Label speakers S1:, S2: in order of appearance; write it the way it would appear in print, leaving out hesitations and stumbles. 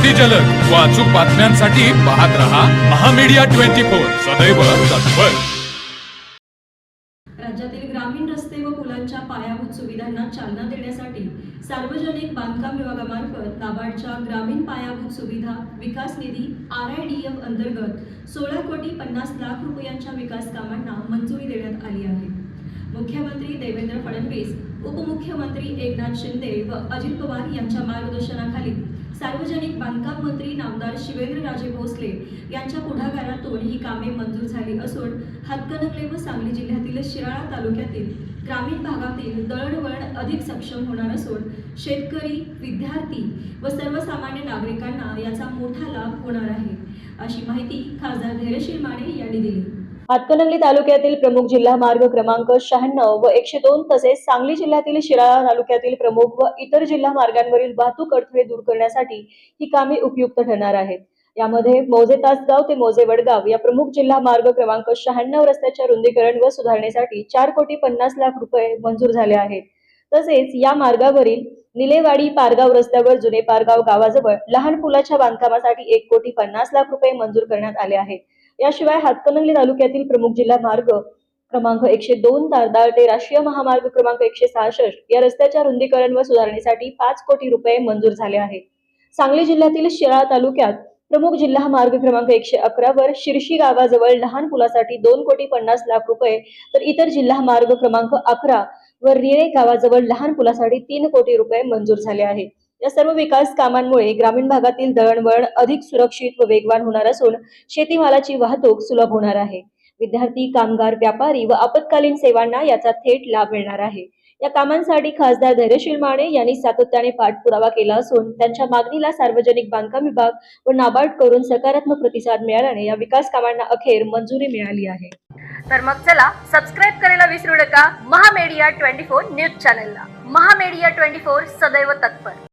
S1: अतिजलद व अचूक बातम्यांसाठी पाहत रहा महामीडिया 24 सदैव तत्पर।
S2: राज्यातील ग्रामीण रस्ते व पुलांच्या पायाभूत सुविधांना चालना देण्यासाठी सार्वजनिक बांधकाम विभागामार्फत नाबार्डच्या ग्रामीण पायाभूत सुविधा विकास निधी RIDF अंतर्गत 16,50,00,000 रुपयांच्या विकास कामांना मंजुरी देण्यात आली आहे। मुख्यमंत्री देवेंद्र फडणवीस, उपमुख्यमंत्री एकनाथ शिंदे व अजित पवार यांच्या मार्गदर्शनाखाली सार्वजनिक बांधकाम मंत्री नामदार शिवेंद्रराजे भोसले यांच्या पुढाकारातून ही कामे मंजूर झाली असून हातकणंगले व सांगली जिल्ह्यातील शिराळा तालुक्यातील ग्रामीण भागातील दळणवळण अधिक सक्षम होणार असून शेतकरी, विद्यार्थी व सर्वसामान्य नागरिकांना याचा मोठा लाभ होणार आहे, अशी माहिती खासदार धैर्यशील माने यांनी दिली।
S3: हातकणंगले तालुक्यातील प्रमुख जिल्हा मार्ग क्रमांक 96 व 102 तसेच सांगली जिल्ह्यातील शिराळा तालुक्यातील प्रमुख व इतर जिल्हा मार्गांवरील वाहतूक अडथळे दूर करण्यासाठी ही कामे उपयुक्त ठरणार आहेत। यामध्ये मौजे तासगाव ते मौजे वडगाव या प्रमुख जिल्हा मार्ग क्रमांक 96 रस्त्याच्या रुंदीकरण व सुधारणेसाठी 4,50,00,000 रुपये मंजूर झाले आहेत। तसेच या मार्गावरील निलेवाडी पारगाव रस्त्यावर जुने पारगाव गावाजवळ लहान पुलाच्या बांधकामासाठी 1,50,00,000 रुपये मंजूर करण्यात आले आहेत। याशिवाय हातकणंगले तालुक्यातील प्रमुख जिल्हा मार्ग क्रमांक 102 तारदाळ ते राष्ट्रीय महामार्ग क्रमांक 166 या रस्त्याच्या रुंदीकरण व सुधारणेसाठी 5 कोटी रुपये मंजूर झाले आहेत। सांगली जिल्ह्यातील शिराळा तालुक्यात प्रमुख जिल्हा मार्ग क्रमांक 111 वर शिरशी गावाजवळ लहान पुलासाठी 2,50,00,000 रुपये तर इतर जिल्हा मार्ग क्रमांक 11 वर रिळे गावाजवळ लहान पुलासाठी 3 कोटी रुपये मंजूर झाले आहेत। या सर्व विकास कामांमुळे ग्रामीण भागातील दळणवळण अधिक सुरक्षित व वेगवान होणार असून शेतीमालाची वाहतूक सुलभ होणार आहे। विद्यार्थी, कामगार, व्यापारी व आपत्कालीन सेवांना याचा थेट लाभ मिळणार आहे। या कामांसाठी खासदार धैर्यशील माने यांनी सातत्याने पाठपुरावा केला असून त्यांच्या मागणीला सार्वजनिक बांधकाम विभाग व नाबार्ड करून सकारात्मक प्रतिसाद मिळाल्याने या विकास कामांना अखेर मंजुरी मिळाली आहे।
S4: तर मग चला सबस्क्राईब करायला विसरू नका महामीडिया 24 न्यूज चॅनलला। महामीडिया 24 सदैव तत्पर।